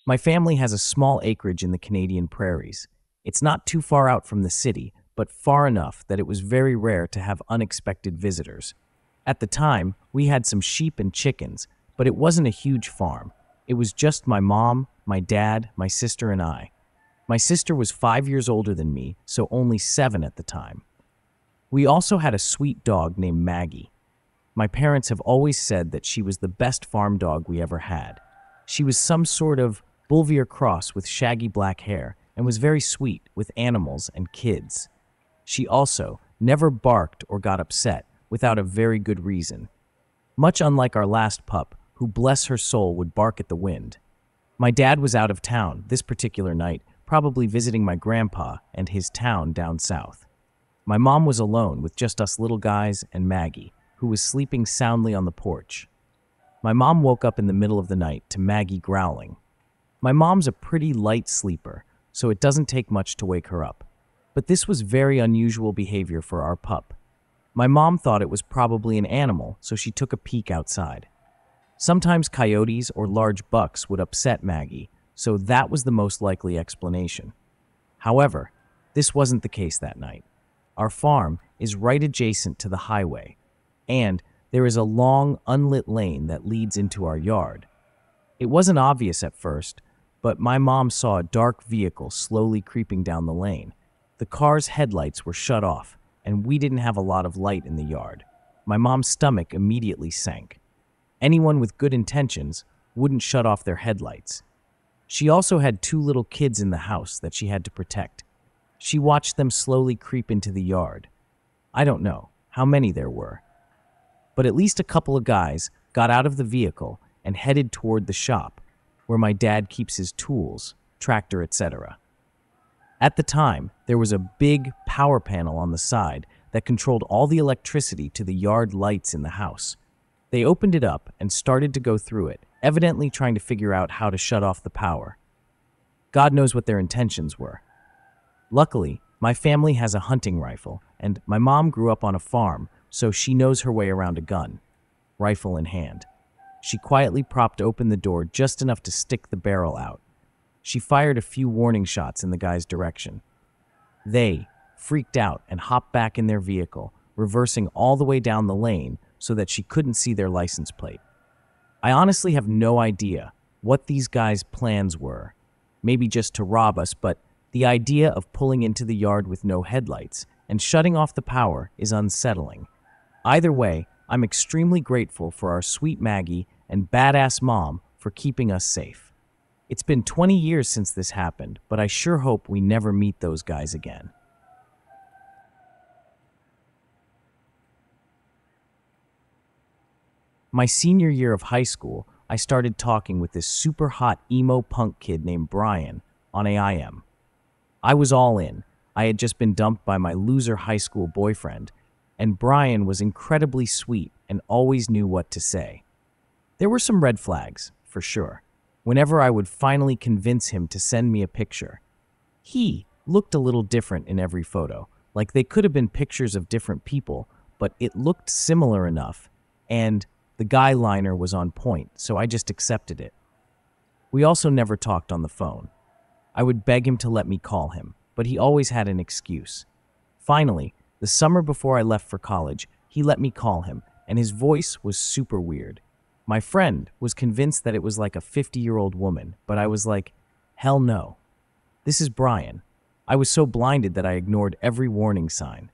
My family has a small acreage in the Canadian prairies. It's not too far out from the city, but far enough that it was very rare to have unexpected visitors. At the time, we had some sheep and chickens, but it wasn't a huge farm. It was just my mom, my dad, my sister, and I. My sister was 5 years older than me, so only 7 at the time. We also had a sweet dog named Maggie. My parents have always said that she was the best farm dog we ever had. She was some sort of Bouvier cross with shaggy black hair and was very sweet with animals and kids. She also never barked or got upset without a very good reason. Much unlike our last pup, who, bless her soul, would bark at the wind. My dad was out of town this particular night, probably visiting my grandpa and his town down south. My mom was alone with just us little guys and Maggie, who was sleeping soundly on the porch. My mom woke up in the middle of the night to Maggie growling. My mom's a pretty light sleeper, so it doesn't take much to wake her up. But this was very unusual behavior for our pup. My mom thought it was probably an animal, so she took a peek outside. Sometimes coyotes or large bucks would upset Maggie, so that was the most likely explanation. However, this wasn't the case that night. Our farm is right adjacent to the highway, and there is a long, unlit lane that leads into our yard. It wasn't obvious at first, but my mom saw a dark vehicle slowly creeping down the lane. The car's headlights were shut off, and we didn't have a lot of light in the yard. My mom's stomach immediately sank. Anyone with good intentions wouldn't shut off their headlights. She also had 2 little kids in the house that she had to protect. She watched them slowly creep into the yard. I don't know how many there were, but at least a couple of guys got out of the vehicle and headed toward the shop, where my dad keeps his tools, tractor, etc. At the time, there was a big power panel on the side that controlled all the electricity to the yard lights in the house. They opened it up and started to go through it, evidently trying to figure out how to shut off the power. God knows what their intentions were. Luckily, my family has a hunting rifle, and my mom grew up on a farm, so she knows her way around a gun, rifle in hand. She quietly propped open the door just enough to stick the barrel out. She fired a few warning shots in the guy's direction. They freaked out and hopped back in their vehicle, reversing all the way down the lane so that she couldn't see their license plate. I honestly have no idea what these guys' plans were. Maybe just to rob us, but the idea of pulling into the yard with no headlights and shutting off the power is unsettling. Either way, I'm extremely grateful for our sweet Maggie and badass mom for keeping us safe. It's been 20 years since this happened, but I sure hope we never meet those guys again. My senior year of high school, I started talking with this super hot emo punk kid named Brian on AIM. I was all in. I had just been dumped by my loser high school boyfriend, and Brian was incredibly sweet and always knew what to say. There were some red flags, for sure, whenever I would finally convince him to send me a picture. He looked a little different in every photo, like they could have been pictures of different people, but it looked similar enough, and the guy liner was on point, so I just accepted it. We also never talked on the phone. I would beg him to let me call him, but he always had an excuse. Finally, the summer before I left for college, he let me call him, and his voice was super weird. My friend was convinced that it was like a 50-year-old woman, but I was like, hell no. This is Brian. I was so blinded that I ignored every warning sign.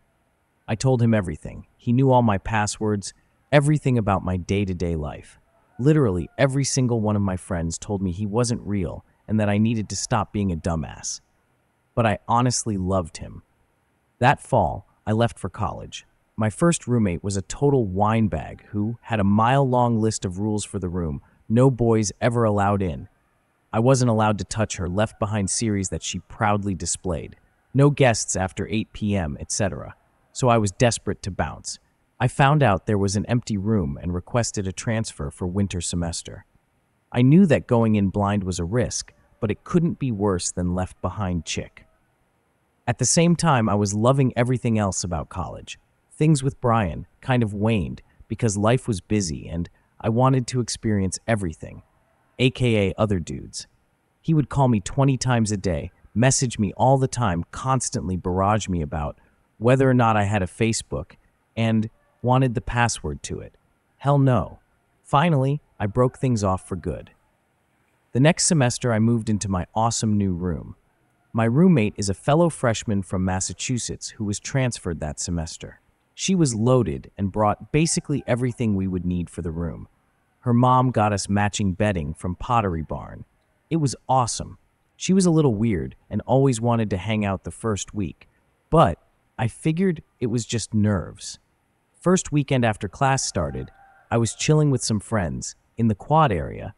I told him everything. He knew all my passwords, everything about my day-to-day life. Literally, every single one of my friends told me he wasn't real and that I needed to stop being a dumbass. But I honestly loved him. That fall, I left for college. My first roommate was a total windbag who had a mile-long list of rules for the room, no boys ever allowed in. I wasn't allowed to touch her left-behind series that she proudly displayed. No guests after 8 p.m., etc. So I was desperate to bounce. I found out there was an empty room and requested a transfer for winter semester. I knew that going in blind was a risk, but it couldn't be worse than left behind chick. At the same time, I was loving everything else about college. Things with Brian kind of waned because life was busy and I wanted to experience everything, aka other dudes. He would call me 20 times a day, message me all the time, constantly barrage me about whether or not I had a Facebook, and wanted the password to it. Hell no. Finally, I broke things off for good. The next semester, I moved into my awesome new room. My roommate is a fellow freshman from Massachusetts who was transferred that semester. She was loaded and brought basically everything we would need for the room. Her mom got us matching bedding from Pottery Barn. It was awesome. She was a little weird and always wanted to hang out the first week, but I figured it was just nerves. First weekend after class started, I was chilling with some friends in the quad area,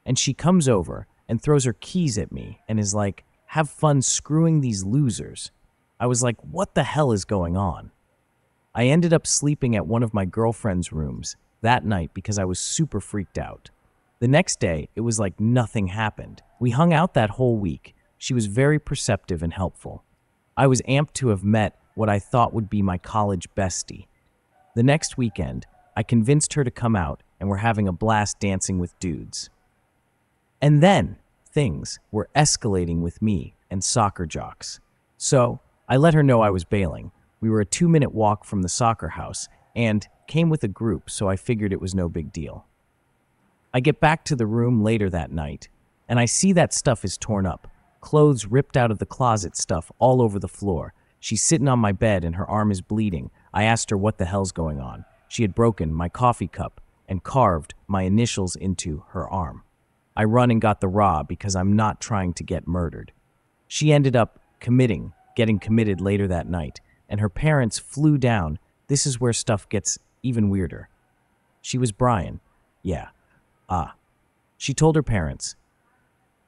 and she comes over and throws her keys at me and is like, "Have fun screwing these losers." I was like, what the hell is going on? I ended up sleeping at one of my girlfriend's rooms that night because I was super freaked out. The next day, it was like nothing happened. We hung out that whole week. She was very perceptive and helpful. I was amped to have met what I thought would be my college bestie. The next weekend, I convinced her to come out and we're having a blast dancing with dudes. And then, things were escalating with me and soccer jocks. So, I let her know I was bailing. We were a 2-minute walk from the soccer house and came with a group, so I figured it was no big deal. I get back to the room later that night, and I see that stuff is torn up. Clothes ripped out of the closet, stuff all over the floor. She's sitting on my bed and her arm is bleeding. I asked her what the hell's going on. She had broken my coffee cup and carved my initials into her arm. I run and got the raw because I'm not trying to get murdered. She ended up getting committed later that night, and her parents flew down. This is where stuff gets even weirder. She was Brian. Yeah. She told her parents,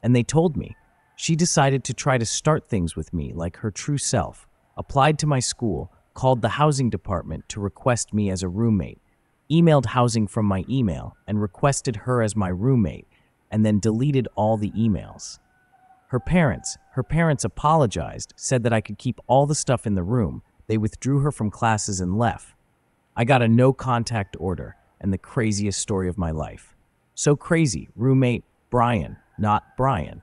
and they told me. She decided to try to start things with me like her true self, applied to my school, called the housing department to request me as a roommate, emailed housing from my email and requested her as my roommate, and then deleted all the emails. Her parents apologized, said that I could keep all the stuff in the room. They withdrew her from classes and left. I got a no-contact order, and the craziest story of my life. So crazy, roommate Brian, not Brian.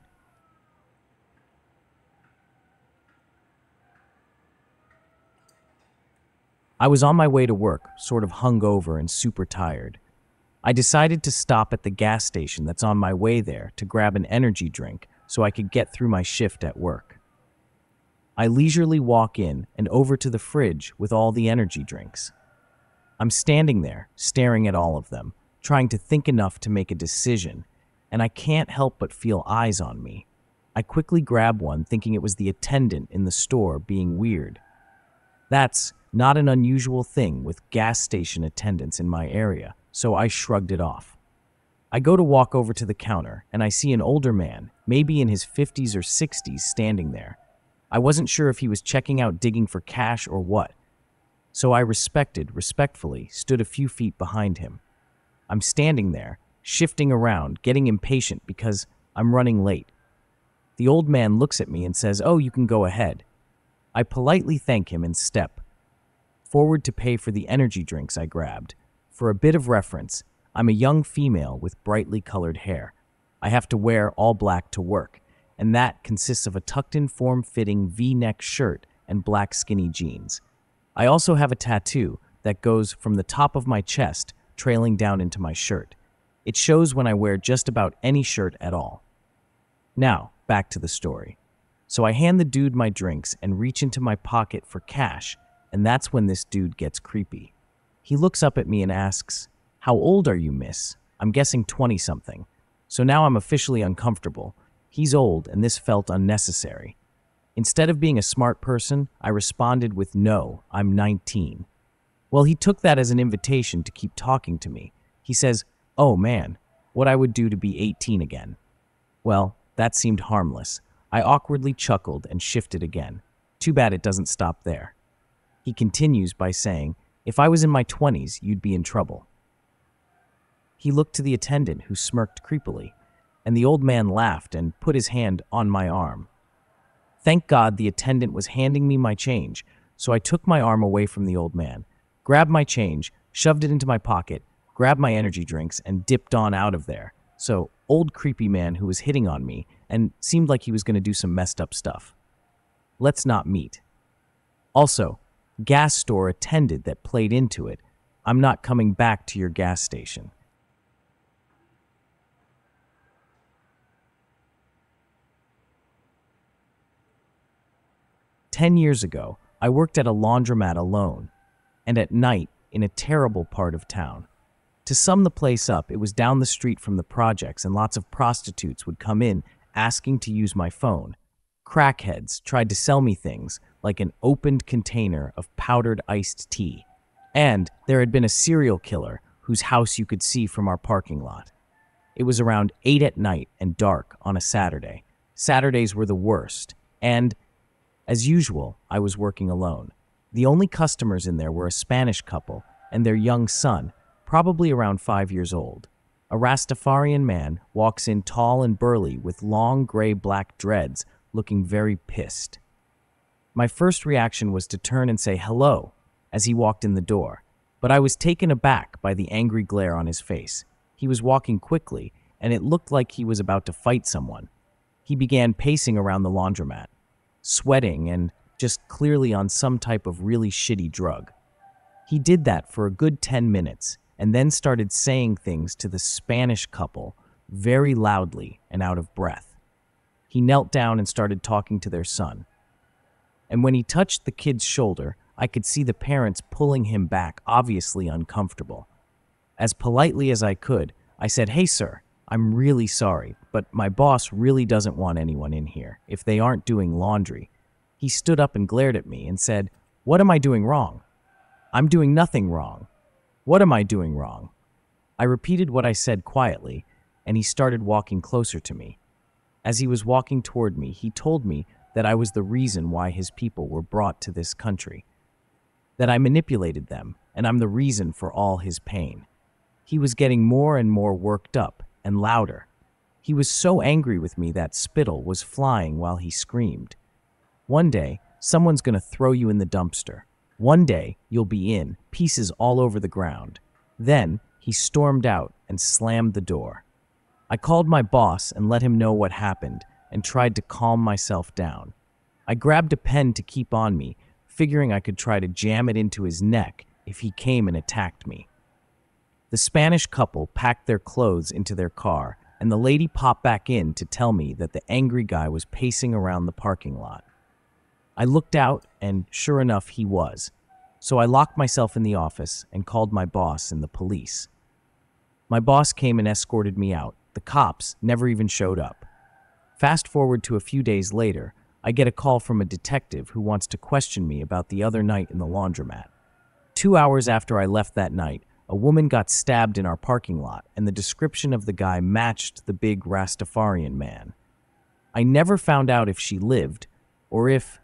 I was on my way to work, sort of hungover and super tired. I decided to stop at the gas station that's on my way there to grab an energy drink so I could get through my shift at work. I leisurely walk in and over to the fridge with all the energy drinks. I'm standing there, staring at all of them, trying to think enough to make a decision, and I can't help but feel eyes on me. I quickly grab one, thinking it was the attendant in the store being weird. That's not an unusual thing with gas station attendants in my area, so I shrugged it off. I go to walk over to the counter, and I see an older man, maybe in his 50s or 60s, standing there. I wasn't sure if he was checking out, digging for cash or what, so I respectfully stood a few feet behind him. I'm standing there, shifting around, getting impatient because I'm running late. The old man looks at me and says, "Oh, you can go ahead." I politely thank him and step forward to pay for the energy drinks I grabbed. For a bit of reference, I'm a young female with brightly colored hair. I have to wear all black to work, and that consists of a tucked-in form-fitting V-neck shirt and black skinny jeans. I also have a tattoo that goes from the top of my chest trailing down into my shirt. It shows when I wear just about any shirt at all. Now, back to the story. So I hand the dude my drinks and reach into my pocket for cash, and that's when this dude gets creepy. He looks up at me and asks, "How old are you, miss?" I'm guessing 20-something. So now I'm officially uncomfortable. He's old, and this felt unnecessary. Instead of being a smart person, I responded with, "No, I'm 19. Well, he took that as an invitation to keep talking to me. He says, "Oh man, what I would do to be 18 again." Well, that seemed harmless. I awkwardly chuckled and shifted again. Too bad it doesn't stop there. He continues by saying, "If I was in my 20s, you'd be in trouble." He looked to the attendant, who smirked creepily, and the old man laughed and put his hand on my arm. Thank God the attendant was handing me my change, so I took my arm away from the old man, grabbed my change, shoved it into my pocket, grabbed my energy drinks, and dipped on out of there. So, old creepy man who was hitting on me and seemed like he was going to do some messed up stuff. Let's not meet. Also, gas store attendant that played into it. I'm not coming back to your gas station. "10 years ago, I worked at a laundromat alone, and at night in a terrible part of town. To sum the place up, it was down the street from the projects, and lots of prostitutes would come in asking to use my phone. Crackheads tried to sell me things like an opened container of powdered iced tea. And there had been a serial killer whose house you could see from our parking lot. It was around 8 at night and dark on a Saturday. Saturdays were the worst, and as usual, I was working alone. The only customers in there were a Spanish couple and their young son, probably around 5 years old. A Rastafarian man walks in tall and burly with long gray-black dreads, looking very pissed. My first reaction was to turn and say hello as he walked in the door, but I was taken aback by the angry glare on his face. He was walking quickly, and it looked like he was about to fight someone. He began pacing around the laundromat, sweating and just clearly on some type of really shitty drug. He did that for a good 10 minutes and then started saying things to the Spanish couple very loudly and out of breath. He knelt down and started talking to their son. And when he touched the kid's shoulder, I could see the parents pulling him back, obviously uncomfortable. As politely as I could, I said, "Hey, sir, I'm really sorry, but my boss really doesn't want anyone in here if they aren't doing laundry." He stood up and glared at me and said, "What am I doing wrong?" "I'm doing nothing wrong." "What am I doing wrong?" I repeated what I said quietly, and he started walking closer to me. As he was walking toward me, he told me that I was the reason why his people were brought to this country, that I manipulated them, and I'm the reason for all his pain. He was getting more and more worked up and louder. He was so angry with me that spittle was flying while he screamed. "One day, someone's going to throw you in the dumpster. One day, you'll be in, pieces all over the ground." Then, he stormed out and slammed the door. I called my boss and let him know what happened and tried to calm myself down. I grabbed a pen to keep on me, figuring I could try to jam it into his neck if he came and attacked me. The Spanish couple packed their clothes into their car, and the lady popped back in to tell me that the angry guy was pacing around the parking lot. I looked out, and sure enough, he was. So I locked myself in the office and called my boss and the police. My boss came and escorted me out. The cops never even showed up. Fast forward to a few days later, I get a call from a detective who wants to question me about the other night in the laundromat. 2 hours after I left that night, a woman got stabbed in our parking lot, and the description of the guy matched the big Rastafarian man. I never found out if she lived, or if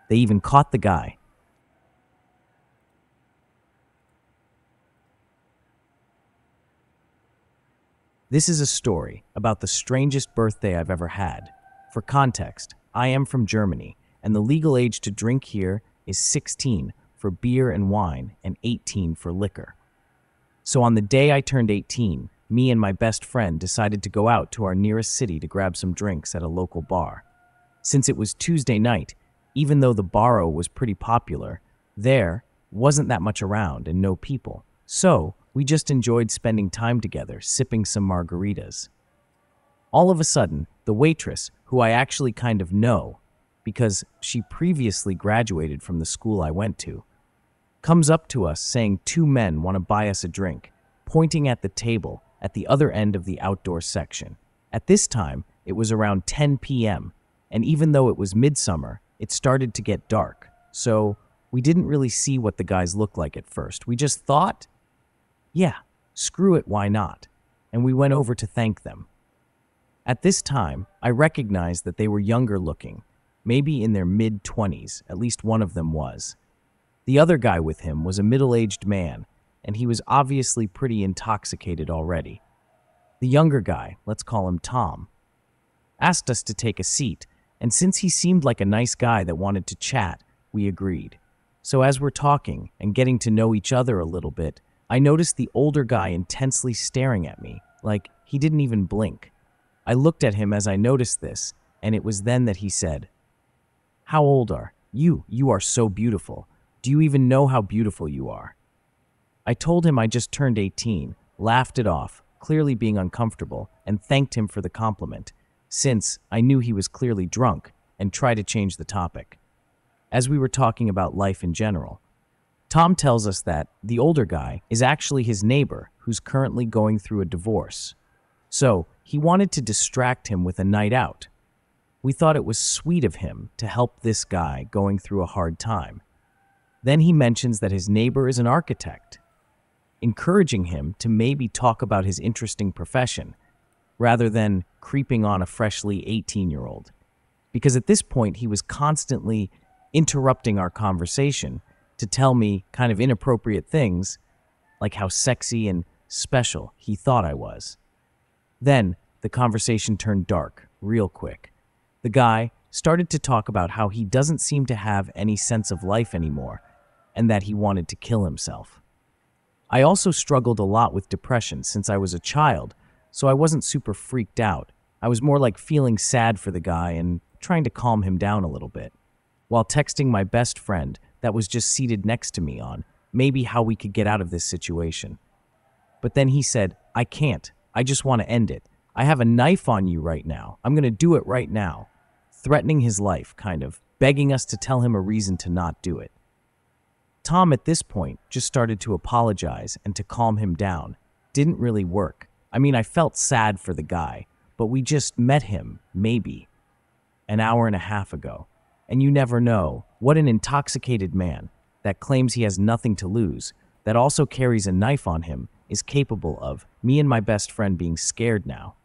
they even caught the guy. This is a story about the strangest birthday I've ever had. For context, I am from Germany, and the legal age to drink here is 16 for beer and wine and 18 for liquor. So on the day I turned 18, me and my best friend decided to go out to our nearest city to grab some drinks at a local bar. Since it was Tuesday night, even though the baro was pretty popular, there wasn't that much around and no people. So we just enjoyed spending time together, sipping some margaritas. All of a sudden, the waitress, who I actually kind of know, because she previously graduated from the school I went to, comes up to us saying 2 men want to buy us a drink, pointing at the table at the other end of the outdoor section. At this time, it was around 10 p.m., and even though it was midsummer, it started to get dark, so we didn't really see what the guys looked like at first. We just thought, yeah, screw it, why not? And we went over to thank them. At this time, I recognized that they were younger looking, maybe in their mid-20s, at least one of them was. The other guy with him was a middle-aged man, and he was obviously pretty intoxicated already. The younger guy, let's call him Tom, asked us to take a seat, and since he seemed like a nice guy that wanted to chat, we agreed. So as we're talking and getting to know each other a little bit, I noticed the older guy intensely staring at me, like he didn't even blink. I looked at him as I noticed this, And it was then that he said, "How old are you? You are so beautiful. Do you even know how beautiful you are?" I told him I just turned 18, laughed it off, clearly being uncomfortable, and thanked him for the compliment, since I knew he was clearly drunk, and tried to change the topic. As we were talking about life in general, Tom tells us that the older guy is actually his neighbor who's currently going through a divorce. So he wanted to distract him with a night out. We thought it was sweet of him to help this guy going through a hard time. Then he mentions that his neighbor is an architect, encouraging him to maybe talk about his interesting profession rather than creeping on a freshly 18-year-old. Because at this point, he was constantly interrupting our conversation to tell me kind of inappropriate things, like how sexy and special he thought I was. Then the conversation turned dark real quick. The guy started to talk about how he doesn't seem to have any sense of life anymore and that he wanted to kill himself. I also struggled a lot with depression since I was a child, so I wasn't super freaked out. I was more like feeling sad for the guy and trying to calm him down a little bit, while texting my best friend that was just seated next to me on maybe how we could get out of this situation. But then he said, "I can't. I just want to end it. I have a knife on you right now. I'm going to do it right now." Threatening his life, kind of, begging us to tell him a reason to not do it. Tom, at this point, just started to apologize and to calm him down. Didn't really work. I mean, I felt sad for the guy, but we just met him, maybe, an hour and a half ago. And you never know what an intoxicated man that claims he has nothing to lose, that also carries a knife on him, is capable of. Me and my best friend being scared now.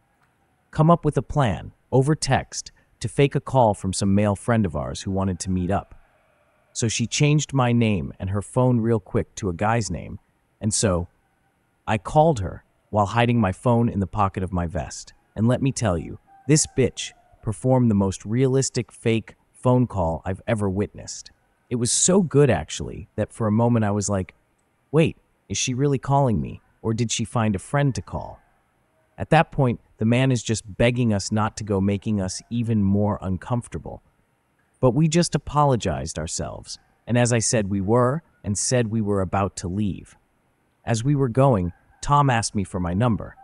Come up with a plan, over text, to fake a call from some male friend of ours who wanted to meet up. So she changed my name and her phone real quick to a guy's name, and so I called her while hiding my phone in the pocket of my vest. And let me tell you, this bitch performed the most realistic fake phone call I've ever witnessed. It was so good, actually, that for a moment I was like, wait, is she really calling me, or did she find a friend to call? At that point, the man is just begging us not to go, making us even more uncomfortable. But we just apologized ourselves, and as I said we were, and said we were about to leave. As we were going, Tom asked me for my number.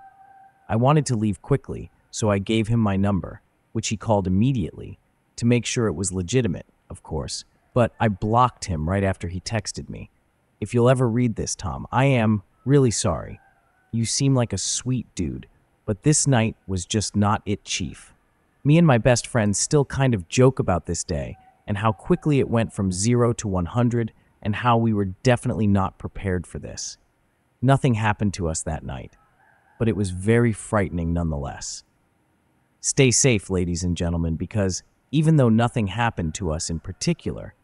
I wanted to leave quickly, so I gave him my number, which he called immediately, to make sure it was legitimate, of course, but I blocked him right after he texted me. If you'll ever read this, Tom, I am really sorry. You seem like a sweet dude, but this night was just not it, Chief. Me and my best friend still kind of joke about this day and how quickly it went from 0 to 100 and how we were definitely not prepared for this. Nothing happened to us that night, but it was very frightening nonetheless. Stay safe, ladies and gentlemen, because even though nothing happened to us in particular,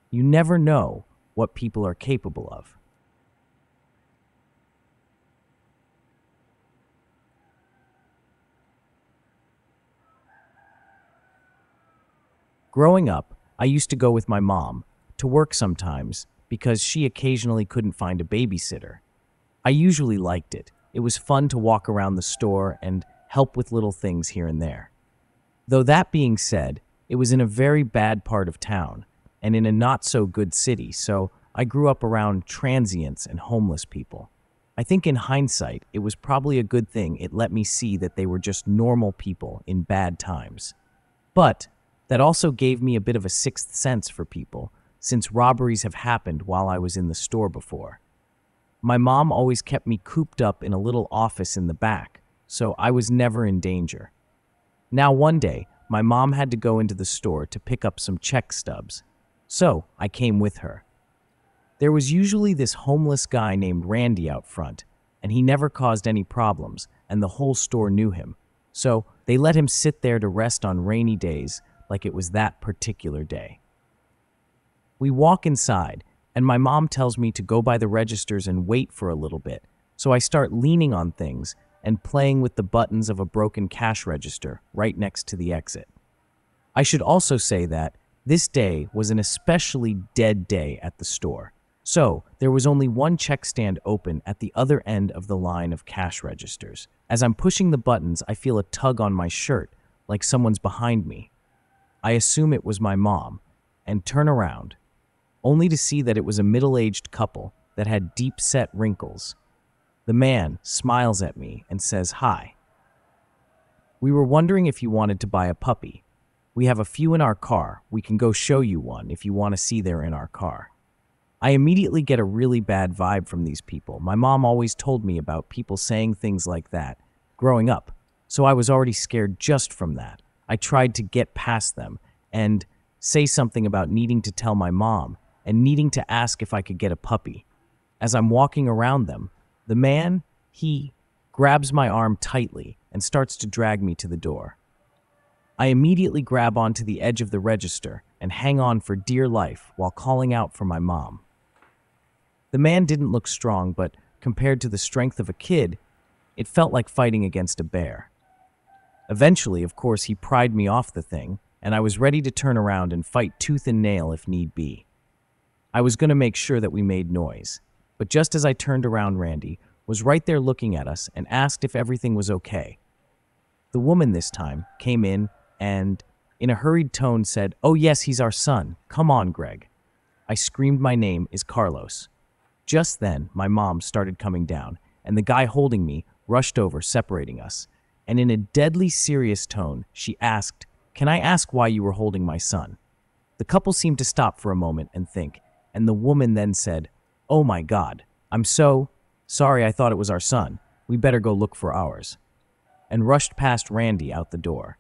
you never know what people are capable of. Growing up, I used to go with my mom to work sometimes because she occasionally couldn't find a babysitter. I usually liked it. It was fun to walk around the store and help with little things here and there. Though that being said, it was in a very bad part of town and in a not-so-good city, so I grew up around transients and homeless people. I think in hindsight, it was probably a good thing it let me see that they were just normal people in bad times. But that also gave me a bit of a sixth sense for people, since robberies have happened while I was in the store before. My mom always kept me cooped up in a little office in the back, so I was never in danger. Now one day, my mom had to go into the store to pick up some check stubs, so I came with her. There was usually this homeless guy named Randy out front, and he never caused any problems, and the whole store knew him. So they let him sit there to rest on rainy days like it was that particular day. We walk inside, and my mom tells me to go by the registers and wait for a little bit, so I start leaning on things and playing with the buttons of a broken cash register right next to the exit. I should also say that this day was an especially dead day at the store. So, there was only one check stand open at the other end of the line of cash registers. As I'm pushing the buttons, I feel a tug on my shirt, like someone's behind me. I assume it was my mom, and turn around, only to see that it was a middle-aged couple that had deep-set wrinkles. The man smiles at me and says, "Hi. We were wondering if you wanted to buy a puppy. We have a few in our car. We can go show you one if you want to see they're in our car." I immediately get a really bad vibe from these people. My mom always told me about people saying things like that growing up, so I was already scared just from that. I tried to get past them and say something about needing to tell my mom and needing to ask if I could get a puppy. As I'm walking around them, the man, he grabs my arm tightly and starts to drag me to the door. I immediately grab onto the edge of the register and hang on for dear life while calling out for my mom. The man didn't look strong, but compared to the strength of a kid, it felt like fighting against a bear. Eventually, of course, he pried me off the thing, and I was ready to turn around and fight tooth and nail if need be. I was going to make sure that we made noise, but just as I turned around, Randy was right there looking at us and asked if everything was okay. The woman this time came in and, in a hurried tone, said, "Oh yes, he's our son. Come on, Greg." I screamed my name is Carlos. Just then, my mom started coming down, and the guy holding me rushed over, separating us. And in a deadly serious tone, she asked, "Can I ask why you were holding my son?" The couple seemed to stop for a moment and think, and the woman then said, "Oh my God, I'm so sorry, I thought it was our son. We better go look for ours," and rushed past Randy out the door.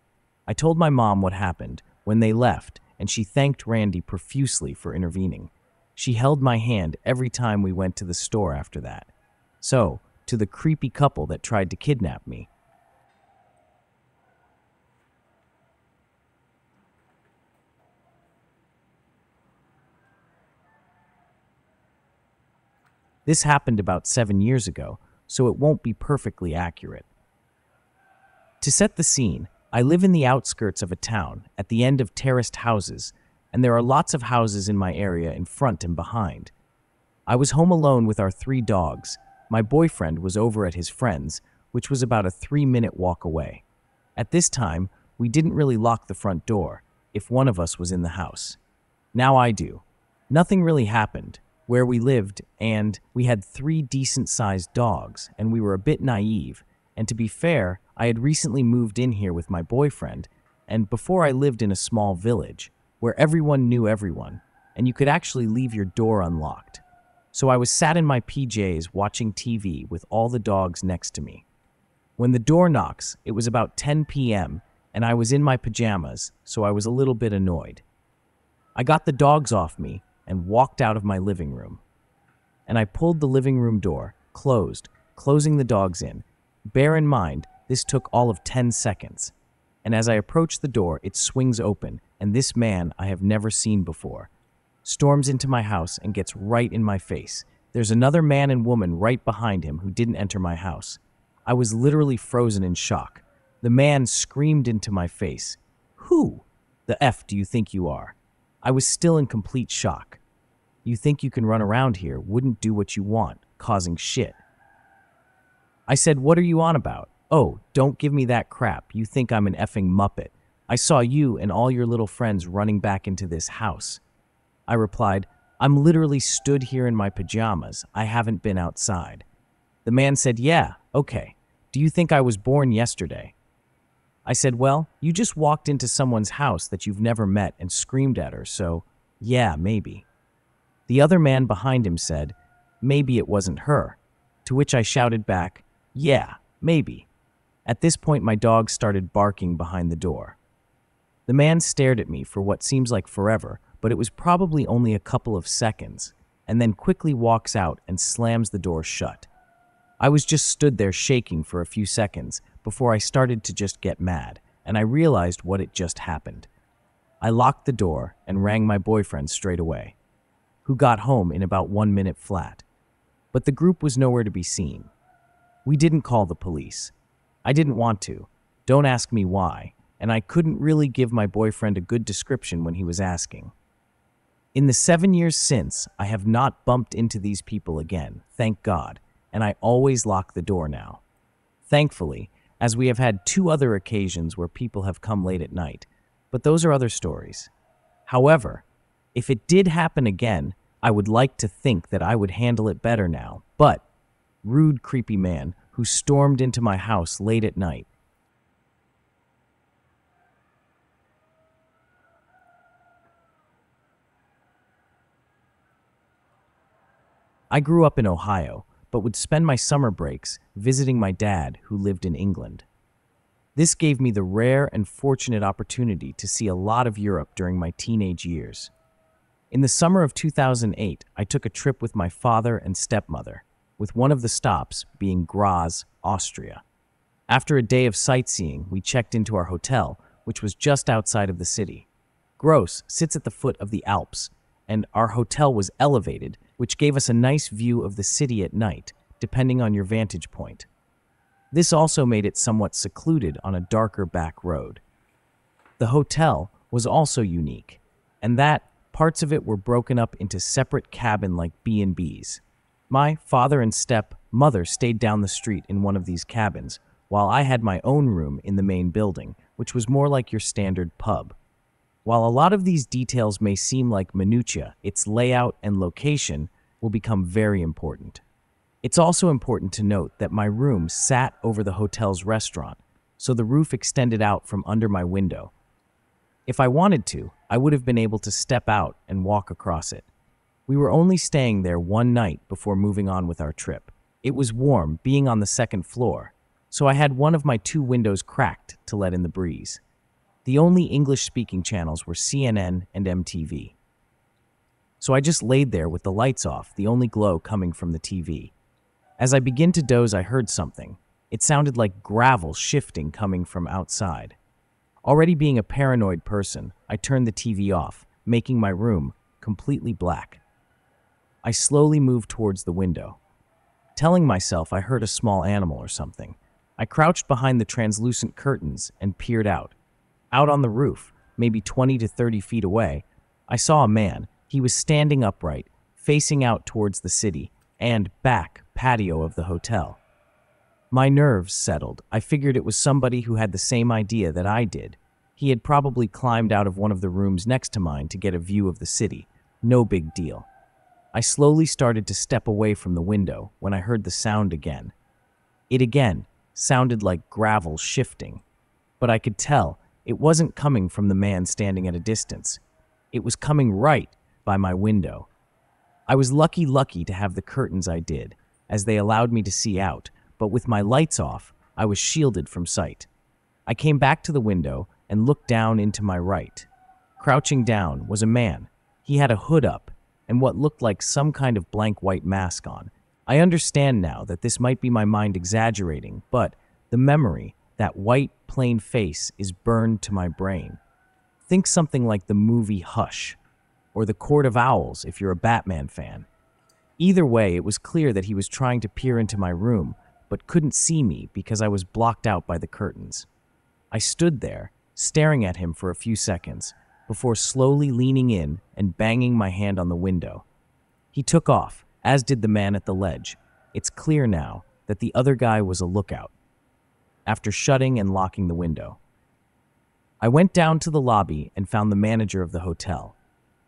I told my mom what happened when they left, and she thanked Randy profusely for intervening. She held my hand every time we went to the store after that. So, to the creepy couple that tried to kidnap me, this happened about 7 years ago, so it won't be perfectly accurate. To set the scene, I live in the outskirts of a town at the end of terraced houses, and there are lots of houses in my area in front and behind. I was home alone with our 3 dogs. My boyfriend was over at his friend's, which was about a 3-minute walk away. At this time, we didn't really lock the front door if one of us was in the house. Now I do. Nothing really happened where we lived, and we had 3 decent-sized dogs, and we were a bit naive. And to be fair, I had recently moved in here with my boyfriend, and before I lived in a small village where everyone knew everyone, and you could actually leave your door unlocked. So I was sat in my PJs watching TV with all the dogs next to me. When the door knocks, it was about 10 p.m., and I was in my pajamas, so I was a little bit annoyed. I got the dogs off me and walked out of my living room. And I pulled the living room door, closing the dogs in. Bear in mind, this took all of 10 seconds. And as I approach the door, it swings open, and this man I have never seen before storms into my house and gets right in my face. There's another man and woman right behind him who didn't enter my house. I was literally frozen in shock. The man screamed into my face, "Who the F do you think you are?" I was still in complete shock. "You think you can run around here, wouldn't do what you want, causing shit." I said, "What are you on about?" "Oh, don't give me that crap. You think I'm an effing muppet. I saw you and all your little friends running back into this house." I replied, "I'm literally stood here in my pajamas. I haven't been outside." The man said, "Yeah, okay. Do you think I was born yesterday?" I said, "Well, you just walked into someone's house that you've never met and screamed at her, so yeah, maybe." The other man behind him said, "Maybe it wasn't her." To which I shouted back, "Yeah, maybe." At this point, my dog started barking behind the door. The man stared at me for what seems like forever, but it was probably only a couple of seconds, and then quickly walks out and slams the door shut. I was just stood there shaking for a few seconds before I started to just get mad, and I realized what had just happened. I locked the door and rang my boyfriend straight away, who got home in about 1 minute flat. But the group was nowhere to be seen. We didn't call the police. I didn't want to. Don't ask me why, and I couldn't really give my boyfriend a good description when he was asking. In the 7 years since, I have not bumped into these people again, thank God, and I always lock the door now. Thankfully, as we have had 2 other occasions where people have come late at night, but those are other stories. However, if it did happen again, I would like to think that I would handle it better now. But, rude, creepy man who stormed into my house late at night. I grew up in Ohio, but would spend my summer breaks visiting my dad who lived in England. This gave me the rare and fortunate opportunity to see a lot of Europe during my teenage years. In the summer of 2008, I took a trip with my father and stepmother, with one of the stops being Graz, Austria. After a day of sightseeing, we checked into our hotel, which was just outside of the city. Graz sits at the foot of the Alps, and our hotel was elevated, which gave us a nice view of the city at night, depending on your vantage point. This also made it somewhat secluded on a darker back road. The hotel was also unique, and that parts of it were broken up into separate cabin-like B&Bs. My father and step-mother stayed down the street in one of these cabins, while I had my own room in the main building, which was more like your standard pub. While a lot of these details may seem like minutiae, its layout and location will become very important. It's also important to note that my room sat over the hotel's restaurant, so the roof extended out from under my window. If I wanted to, I would have been able to step out and walk across it. We were only staying there one night before moving on with our trip. It was warm, being on the second floor, so I had one of my 2 windows cracked to let in the breeze. The only English-speaking channels were CNN and MTV. So I just laid there with the lights off, the only glow coming from the TV. As I began to doze, I heard something. It sounded like gravel shifting coming from outside. Already being a paranoid person, I turned the TV off, making my room completely black. I slowly moved towards the window. Telling myself I heard a small animal or something, I crouched behind the translucent curtains and peered out. Out on the roof, maybe 20 to 30 feet away, I saw a man. He was standing upright, facing out towards the city and back patio of the hotel. My nerves settled. I figured it was somebody who had the same idea that I did. He had probably climbed out of one of the rooms next to mine to get a view of the city. No big deal. I slowly started to step away from the window when I heard the sound again. It again sounded like gravel shifting, but I could tell it wasn't coming from the man standing at a distance. It was coming right by my window. I was lucky to have the curtains I did, as they allowed me to see out, but with my lights off, I was shielded from sight. I came back to the window and looked down into my right. Crouching down was a man. He had a hood up and what looked like some kind of blank white mask on. I understand now that this might be my mind exaggerating, but the memory, that white, plain face, is burned to my brain. Think something like the movie Hush, or The Court of Owls if you're a Batman fan. Either way, it was clear that he was trying to peer into my room, but couldn't see me because I was blocked out by the curtains. I stood there, staring at him for a few seconds, before slowly leaning in and banging my hand on the window. He took off, as did the man at the ledge. It's clear now that the other guy was a lookout. After shutting and locking the window, I went down to the lobby and found the manager of the hotel.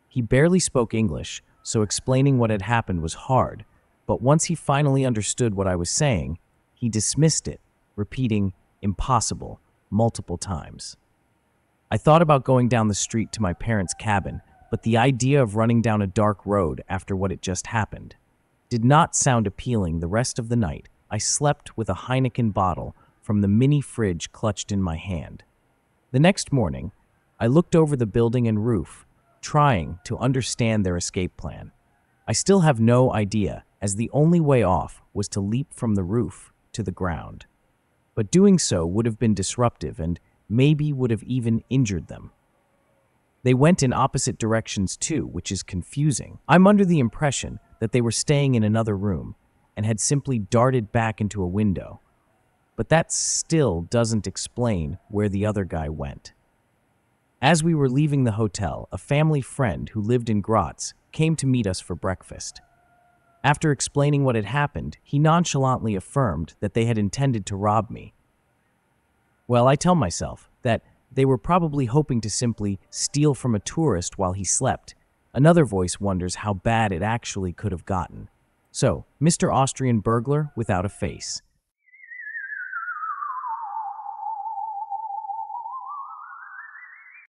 He barely spoke English, so explaining what had happened was hard, but once he finally understood what I was saying, he dismissed it, repeating "impossible" multiple times. I thought about going down the street to my parents' cabin, but the idea of running down a dark road after what had just happened did not sound appealing. The rest of the night, I slept with a Heineken bottle from the mini fridge clutched in my hand. The next morning, I looked over the building and roof, trying to understand their escape plan. I still have no idea, as the only way off was to leap from the roof to the ground. But doing so would have been disruptive and maybe would have even injured them. They went in opposite directions too, which is confusing. I'm under the impression that they were staying in another room and had simply darted back into a window. But that still doesn't explain where the other guy went. As we were leaving the hotel, a family friend who lived in Graz came to meet us for breakfast. After explaining what had happened, he nonchalantly affirmed that they had intended to rob me. Well, I tell myself that They were probably hoping to simply steal from a tourist while he slept. Another voice wonders how bad it actually could have gotten. So, Mr. Austrian burglar without a face.